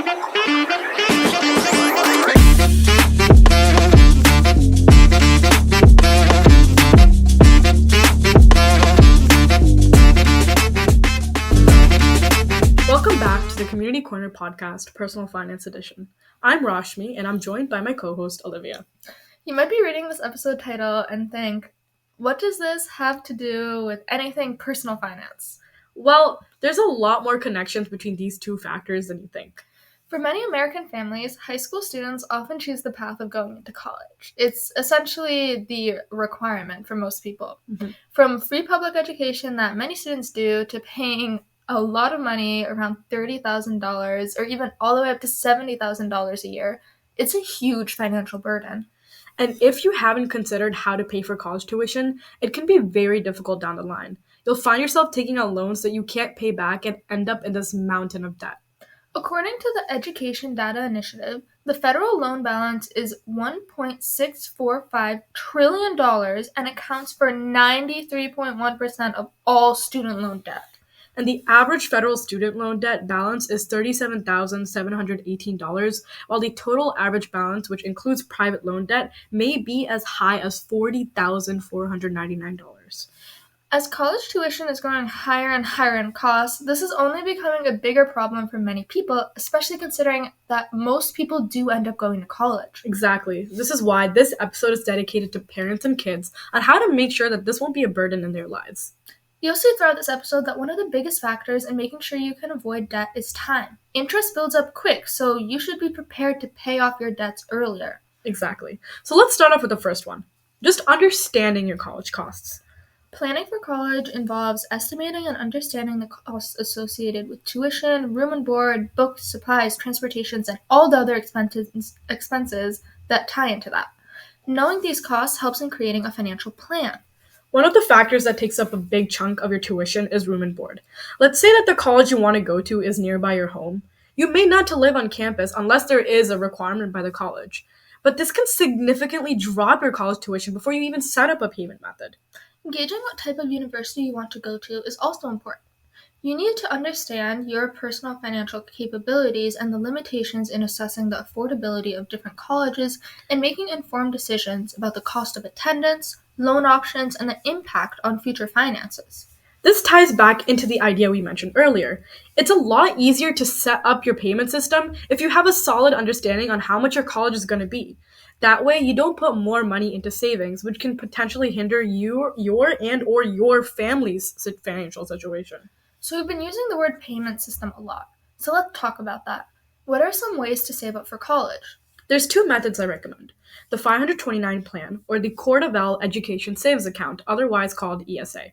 Welcome back to the Community Corner Podcast, Personal Finance Edition. I'm Rashmi, and I'm joined by my co-host, Olivia. You might be reading this episode title and think, what does this have to do with anything personal finance? Well, there's a lot more connections between these two factors than you think. For many American families, high school students often choose the path of going into college. It's essentially the requirement for most people. Mm-hmm. From free public education that many students do to paying a lot of money, around $30,000 or even all the way up to $70,000 a year, it's a huge financial burden. And if you haven't considered how to pay for college tuition, it can be very difficult down the line. You'll find yourself taking out loans that you can't pay back and end up in this mountain of debt. According to the Education Data Initiative, the federal loan balance is $1.645 trillion and accounts for 93.1% of all student loan debt. And the average federal student loan debt balance is $37,718, while the total average balance, which includes private loan debt, may be as high as $40,499. As college tuition is growing higher and higher in cost, this is only becoming a bigger problem for many people, especially considering that most people do end up going to college. Exactly. This is why this episode is dedicated to parents and kids on how to make sure that this won't be a burden in their lives. You'll see throughout this episode that one of the biggest factors in making sure you can avoid debt is time. Interest builds up quick, so you should be prepared to pay off your debts earlier. Exactly. So let's start off with the first one. Just understanding your college costs. Planning for college involves estimating and understanding the costs associated with tuition, room and board, books, supplies, transportations, and all the other expenses that tie into that. Knowing these costs helps in creating a financial plan. One of the factors that takes up a big chunk of your tuition is room and board. Let's say that the college you want to go to is nearby your home. You may not to live on campus unless there is a requirement by the college. But this can significantly drop your college tuition before you even set up a payment method. Gauging what type of university you want to go to is also important. You need to understand your personal financial capabilities and the limitations in assessing the affordability of different colleges and making informed decisions about the cost of attendance, loan options, and the impact on future finances. This ties back into the idea we mentioned earlier. It's a lot easier to set up your payment system if you have a solid understanding on how much your college is going to be. That way, you don't put more money into savings, which can potentially hinder your family's financial situation. So we've been using the word payment system a lot. So let's talk about that. What are some ways to save up for college? There's two methods I recommend. The 529 plan or the Cordovell Education Savings Account, otherwise called ESA.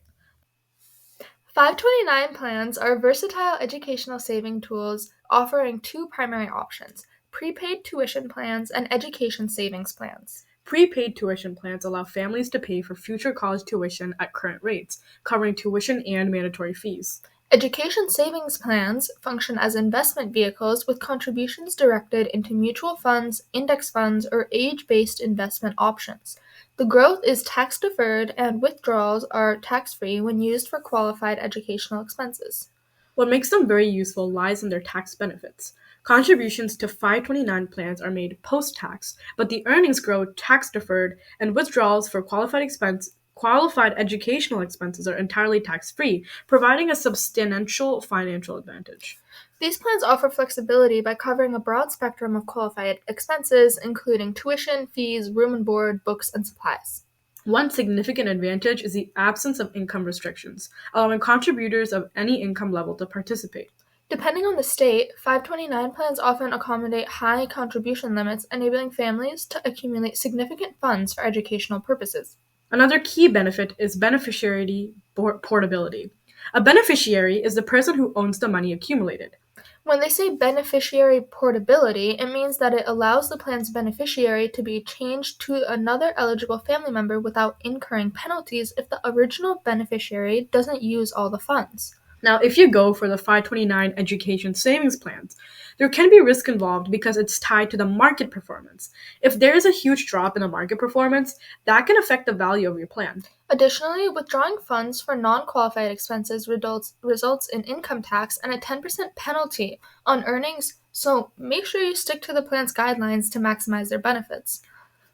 529 plans are versatile educational saving tools offering two primary options: prepaid tuition plans and education savings plans. Prepaid tuition plans allow families to pay for future college tuition at current rates, covering tuition and mandatory fees. Education savings plans function as investment vehicles with contributions directed into mutual funds, index funds, or age-based investment options. The growth is tax-deferred and withdrawals are tax-free when used for qualified educational expenses. What makes them very useful lies in their tax benefits. Contributions to 529 plans are made post-tax, but the earnings grow tax-deferred, and withdrawals for qualified educational expenses are entirely tax-free, providing a substantial financial advantage. These plans offer flexibility by covering a broad spectrum of qualified expenses, including tuition, fees, room and board, books, and supplies. One significant advantage is the absence of income restrictions, allowing contributors of any income level to participate. Depending on the state, 529 plans often accommodate high contribution limits, enabling families to accumulate significant funds for educational purposes. Another key benefit is beneficiary portability. A beneficiary is the person who owns the money accumulated. When they say beneficiary portability, it means that it allows the plan's beneficiary to be changed to another eligible family member without incurring penalties if the original beneficiary doesn't use all the funds. Now, if you go for the 529 education savings plans, there can be risk involved because it's tied to the market performance. If there is a huge drop in the market performance, that can affect the value of your plan. Additionally, withdrawing funds for non-qualified expenses results in income tax and a 10% penalty on earnings, so make sure you stick to the plan's guidelines to maximize their benefits.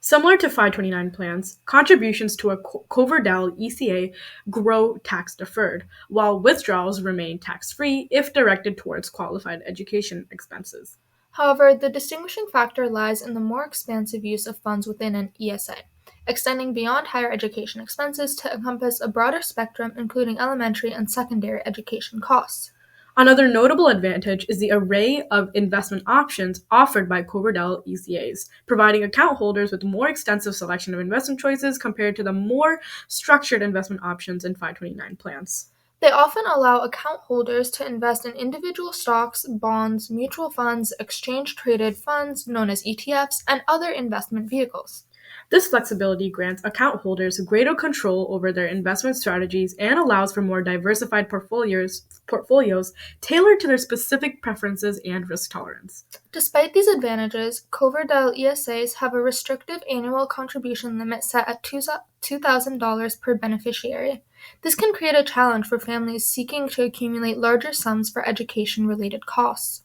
Similar to 529 plans, contributions to a Coverdell ECA grow tax deferred, while withdrawals remain tax free if directed towards qualified education expenses. However, the distinguishing factor lies in the more expansive use of funds within an ESA, extending beyond higher education expenses to encompass a broader spectrum, including elementary and secondary education costs. Another notable advantage is the array of investment options offered by Coverdell ECAs, providing account holders with more extensive selection of investment choices compared to the more structured investment options in 529 plans. They often allow account holders to invest in individual stocks, bonds, mutual funds, exchange-traded funds known as ETFs, and other investment vehicles. This flexibility grants account holders greater control over their investment strategies and allows for more diversified portfolios tailored to their specific preferences and risk tolerance. Despite these advantages, Coverdell ESAs have a restrictive annual contribution limit set at $2,000 per beneficiary. This can create a challenge for families seeking to accumulate larger sums for education-related costs.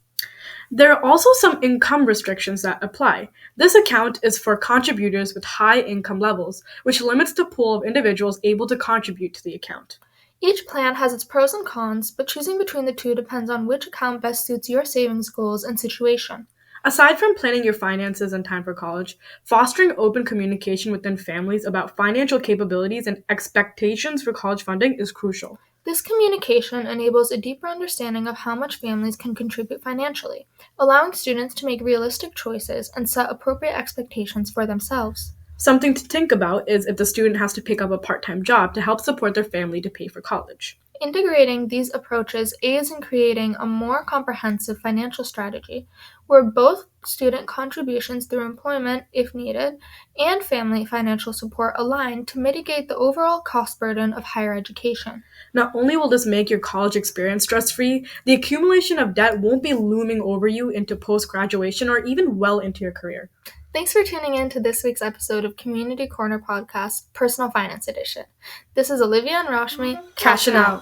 There are also some income restrictions that apply. This account is for contributors with high income levels, which limits the pool of individuals able to contribute to the account. Each plan has its pros and cons, but choosing between the two depends on which account best suits your savings goals and situation. Aside from planning your finances in time for college, fostering open communication within families about financial capabilities and expectations for college funding is crucial. This communication enables a deeper understanding of how much families can contribute financially, allowing students to make realistic choices and set appropriate expectations for themselves. Something to think about is if the student has to pick up a part-time job to help support their family to pay for college. Integrating these approaches aids in creating a more comprehensive financial strategy, where both student contributions through employment, if needed, and family financial support align to mitigate the overall cost burden of higher education. Not only will this make your college experience stress-free, the accumulation of debt won't be looming over you into post-graduation or even well into your career. Thanks for tuning in to this week's episode of Community Corner Podcast, Personal Finance Edition. This is Olivia and Rashmi, cashing out.